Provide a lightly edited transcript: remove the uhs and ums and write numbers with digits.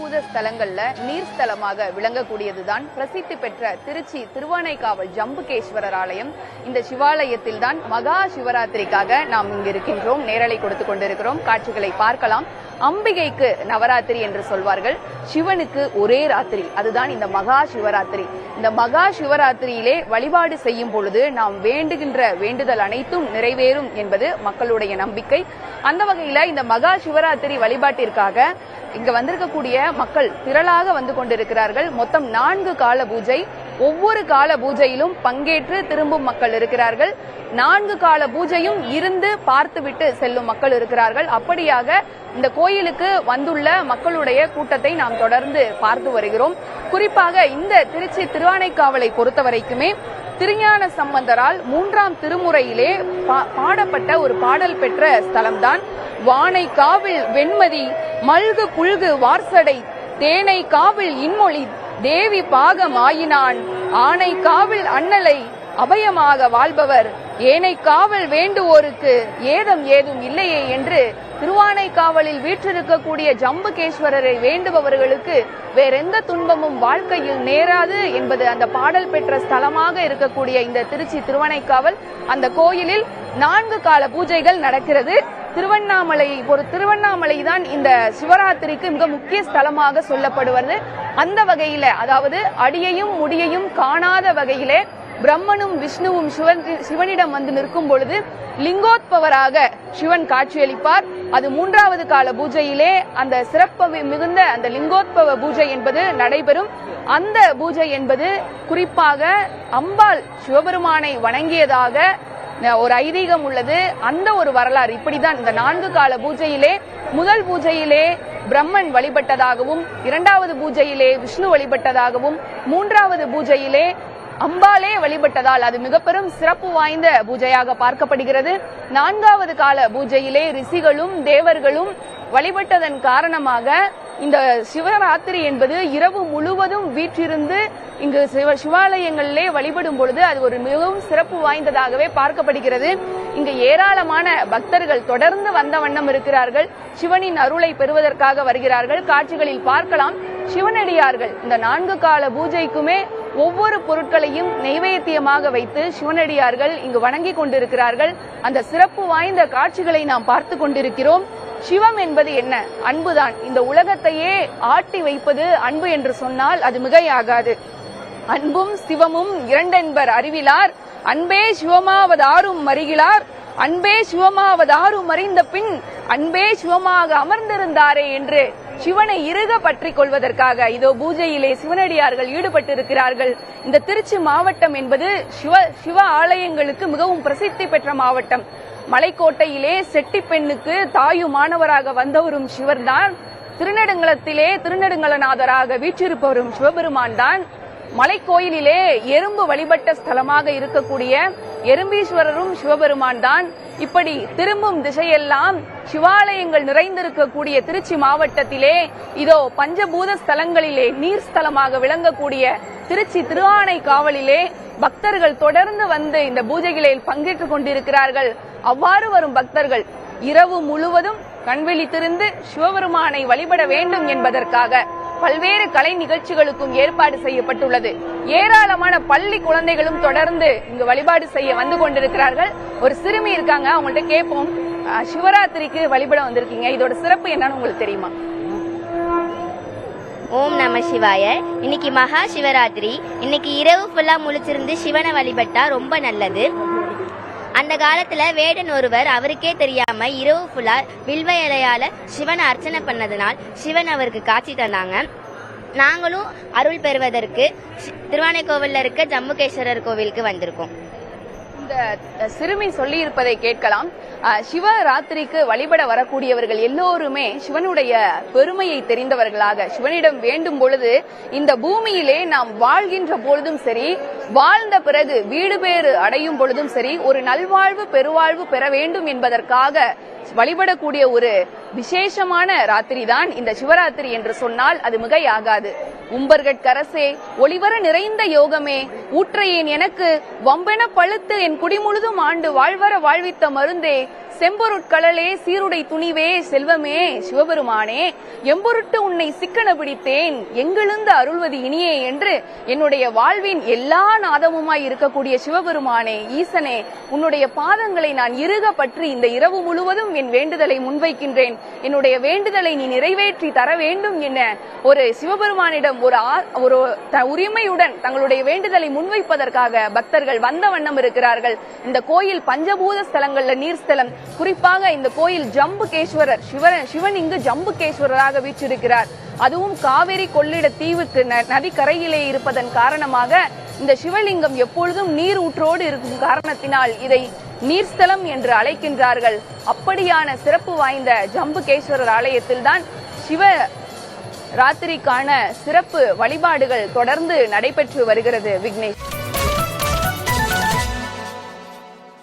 பஞ்சபூத ஸ்தலங்கள்ல நீர் ஸ்தலமாக விளங்கக்கூடியதுதான் பிரசித்தி பெற்ற திருச்சி திருவானைக்காவல் ஜம்புகேஸ்வரர் ஆலயம். இந்த சிவாலயத்தில் தான் மகா சிவராத்திரிக்காக நாம் இங்கு இருக்கின்றோம். நேரலை கொடுத்து கொண்டிருக்கிறோம். காட்சிகளை பார்க்கலாம். அம்பிகைக்கு நவராத்திரி என்று சொல்வார்கள், சிவனுக்கு ஒரே ராத்திரி, அதுதான் இந்த மகா சிவராத்திரி. இந்த மகா சிவராத்திரியிலே வழிபாடு செய்யும் பொழுது நாம் வேண்டுகின்ற வேண்டுதல் அனைத்தும் நிறைவேறும் என்பது மக்களுடைய நம்பிக்கை. அந்த வகையில இந்த மகா சிவராத்திரி வழிபாட்டிற்காக இங்க வந்திருக்கக்கூடிய மக்கள் திரளாக வந்து கொண்டிருக்கிறார்கள். மொத்தம் 4 கால பூஜை. ஒவ்வொரு கால பூஜையிலும் பங்கேற்று திரும்பும் மக்கள் இருக்கிறார்கள். 4 கால பூஜையும் இருந்து பார்த்துவிட்டு செல்லும் மக்கள் இருக்கிறார்கள். அப்படியாக இந்த கோயிலுக்கு வந்துள்ள மக்களுடைய கூட்டத்தை நாம் தொடர்ந்து பார்த்து வருகிறோம். குறிப்பாக இந்த திருச்சி திருவானைக்காவலை பொறுத்தவரைக்குமே திருஞான சம்பந்தரால் 3ஆம் திருமுறையிலே பாடப்பட்ட ஒரு பாடல் பெற்ற ஸ்தலம்தான். வானை காவில் வெண்மதி மல்கு புல்கு வார்சடை தேனை காவில் இன்மொழி தேவி பாகம் ஆயினான் ஆனை காவில் அண்ணலை அபயமாக வாழ்பவர் ஏனை காவல் வேண்டுவோருக்கு ஏதம் ஏதும் இல்லையே என்று திருவானைக்காவலில் வீற்றிருக்கக்கூடிய ஜம்புகேஸ்வரரை வேண்டுபவர்களுக்கு வேறெந்த துன்பமும் வாழ்க்கையில் நேராது என்பது அந்த பாடல் பெற்ற ஸ்தலமாக இருக்கக்கூடிய இந்த திருச்சி திருவானைக்காவல் அந்த கோயிலில் 4 கால பூஜைகள் நடக்கிறது. திருவண்ணாமலை தான் இந்த சிவராத்திரிக்கு மிக முக்கிய ஸ்தலமாக சொல்லப்படுவது. அந்த வகையில, அதாவது அடியையும் முடியையும் காணாத வகையிலே பிரம்மனும் விஷ்ணுவும் சிவனிடம் வந்து நிற்கும் பொழுது லிங்கோத்பவராக சிவன் காட்சியளிப்பார். அது 3வது கால பூஜையிலே அந்த சிறப்பு மிகுந்த அந்த லிங்கோத்பவ பூஜை என்பது நடைபெறும். அந்த பூஜை என்பது குறிப்பாக அம்பாள் சிவபெருமானை வணங்கியதாக ஒரு ஐதீகம் உள்ளது. அந்த ஒரு வரலாறு இப்படிதான். இந்த 4 கால பூஜையிலே முதல் பூஜையிலே பிரம்மன் வழிபட்டதாகவும், 2வது பூஜையிலே விஷ்ணு வழிபட்டதாகவும், 3வது பூஜையிலே அம்பாலே வழிபட்டதால் அது மிக பெரும் சிறப்பு வாய்ந்த பூஜையாக பார்க்கப்படுகிறது. 4வது கால பூஜையிலே ரிஷிகளும் தேவர்களும் வழிபட்டதன் காரணமாக இந்த சிவராத்திரி என்பது இரவு முழுவதும் வீற்றிருந்து இங்கு சிவாலயங்களிலே வழிபடும் பொழுது அது ஒரு மிகவும் சிறப்பு வாய்ந்ததாகவே பார்க்கப்படுகிறது. இங்கு ஏராளமான பக்தர்கள் தொடர்ந்து வந்த வண்ணம் இருக்கிறார்கள். சிவனின் அருளை பெறுவதற்காக வருகிறார்கள். காட்சிகளில் பார்க்கலாம். சிவனடியார்கள் இந்த 4 கால பூஜைக்குமே ஒவ்வொரு பொருட்களையும் நைவேத்தியமாக வைத்து சிவனடியார்கள் இங்கு வணங்கி கொண்டிருக்கிறார்கள். அந்த சிறப்பு வாய்ந்த காட்சிகளை நாம் பார்த்து கொண்டிருக்கிறோம். சிவம் என்பது என்ன? அன்புதான். இந்த உலகத்தையே ஆட்டி வைப்பது அன்பு என்று சொன்னால் அது மிகையாகாது. அன்பும் சிவமும் இரண்டென்பர் அறிவிலார் அன்பே சிவமாவதாரும் மறிகிலார் அன்பே சிவமாவதாரும் அறிந்த பின் அன்பே சிவமாக அமர்ந்திருந்தாரே என்று சிவனை இறுக பற்றிக் கொள்வதற்காக இதோ பூஜையிலே சிவனடியார்கள் ஈடுபட்டிருக்கிறார்கள். இந்த திருச்சி மாவட்டம் என்பது சிவ ஆலயங்களுக்கு மிகவும் பிரசித்தி பெற்ற மாவட்டம். மலைக்கோட்டையிலே செட்டி பெண்ணுக்கு தாயுமானவராக வந்தவரும் சிவர்தான். திருநெடுங்களத்திலே திருநெடுங்களநாதராக வீற்றிருப்பவரும் சிவபெருமான் தான். மலைக்கோயிலிலே எறும்பு வழிபட்ட ஸ்தலமாக இருக்கக்கூடிய எறும்பீஸ்வரரும் சிவபெருமான் தான். இப்படி திரும்பும் திசையெல்லாம் சிவாலயங்கள் நிறைந்திருக்கக்கூடிய திருச்சி மாவட்டத்திலே இதோ பஞ்சபூத ஸ்தலங்களிலே நீர் ஸ்தலமாக விளங்கக்கூடிய திருச்சி திருவானைக்காவலிலே பக்தர்கள் தொடர்ந்து வந்து இந்த பூஜைகளில் பங்கேற்றுக் கொண்டிருக்கிறார்கள். அவ்வாறு வரும் பக்தர்கள் இரவு முழுவதும் கண்விழித்திருந்து சிவபெருமானை வழிபட வேண்டும் என்பதற்காக பல்வேறு கலை நிகழ்ச்சிகளுக்கும் ஏற்பாடு செய்யப்பட்டுள்ளது. ஏராளமான பள்ளி குழந்தைகளும் தொடர்ந்து இங்கு வழிபாடு செய்ய வந்து கொண்டிருக்கிறார்கள். ஒரு சிறுமி இருக்காங்க, அவங்கள்ட்ட கேட்போம். சிவராத்திரிக்கு வழிபட வந்திருக்கீங்க, இதோட சிறப்பு என்னன்னு உங்களுக்கு தெரியுமா? ஓம் நம சிவாய. இன்னைக்கு மகா சிவராத்திரி. இன்னைக்கு இரவு ஃபுல்லா முழிச்சிருந்து சிவனை வழிபட்டா ரொம்ப நல்லது. அந்த காலத்துல வேடன் ஒருவர் அவருக்கே தெரியாம இரவு ஃபுல்லா வில்வ இலையால சிவனை அர்ச்சனை பண்ணதுனால் சிவன் அவருக்கு காட்சி தந்தாங்க. நாங்களும் அருள் பெறுவதற்கு திருவானைக்கோவில்ல இருக்க ஜம்புகேஸ்வரர் கோவிலுக்கு வந்திருக்கோம். இந்த சிறுமி சொல்லி இருப்பதை கேட்கலாம். சிவராத்திரிக்கு வழிபட வரக்கூடியவர்கள் எல்லோருமே சிவனுடைய பெருமையை தெரிந்தவர்களாக சிவனிடம் வேண்டும் பொழுது இந்த பூமியிலே நாம் வாழ்கின்ற பொழுதும் சரி, வாழ்ந்த பிறகு வீடு பேறு அடையும் பொழுதும் சரி, ஒரு நல்வாழ்வு பெருவாழ்வு பெற வேண்டும் என்பதற்காக வழிபடக்கூடிய ஒரு விசேஷமான ராத்திரி தான் இந்த சிவராத்திரி என்று சொன்னால் அது மிகையாகாது. உம்பர்கட்கரசே ஒளிவர நிறைந்த யோகமே ஊற்றையேன் எனக்கு வம்பென பழுத்து என் குடிமுழுதும் ஆண்டு வாழ்வர வாழ்வித்த மருந்தே செம்பொருட்களே சீருடை துணிவே செல்வமே சிவபெருமானே, எம்பொருட்டு உன்னை சிக்கன பிடித்தேன், எங்கெழுந்து அருள்வது இனியே என்று என்னுடைய வாழ்வின் எல்லா நாதமுமாய் இருக்கக்கூடிய சிவபெருமானே, ஈசனே, உன்னுடைய பாதங்களை நான் இறுக பற்றி இந்த இரவு முழுவதும் என் வேண்டுதலை முன்வைக்கின்றேன். என்னுடைய வேண்டுதலை நீ நிறைவேற்றி தர வேண்டும் என ஒரு சிவபெருமானிடம் ஒரு உரிமையுடன் தங்களுடைய வேண்டுதலை முன்வைப்பதற்காக பக்தர்கள் வந்த வண்ணம் இருக்கிறார்கள். இந்த கோயில் பஞ்சபூத ஸ்தலங்கள்ல நீர்ஸ்தலம். குறிப்பாக இந்த கோயில் ஜம்புகேஸ்வரர் சிவன் இங்கு ஜம்புகேஸ்வரராக வீற்றிருக்கிறார். அதுவும் காவிரி கொள்ளிட தீவுக்கு நதிக்கரையிலே இருப்பதன் காரணமாக இந்த சிவலிங்கம் எப்பொழுதும் நீர் ஊற்றோடு இருக்கும் காரணத்தினால் இதை நீர்ஸ்தலம் என்று அழைக்கின்றார்கள். அப்படியான சிறப்பு வாய்ந்த ஜம்புகேஸ்வரர் ஆலயத்தில் தான் சிவ ராத்திரிக்கான சிறப்பு வழிபாடுகள் தொடர்ந்து நடைபெற்று வருகிறது. விக்னேஷ்.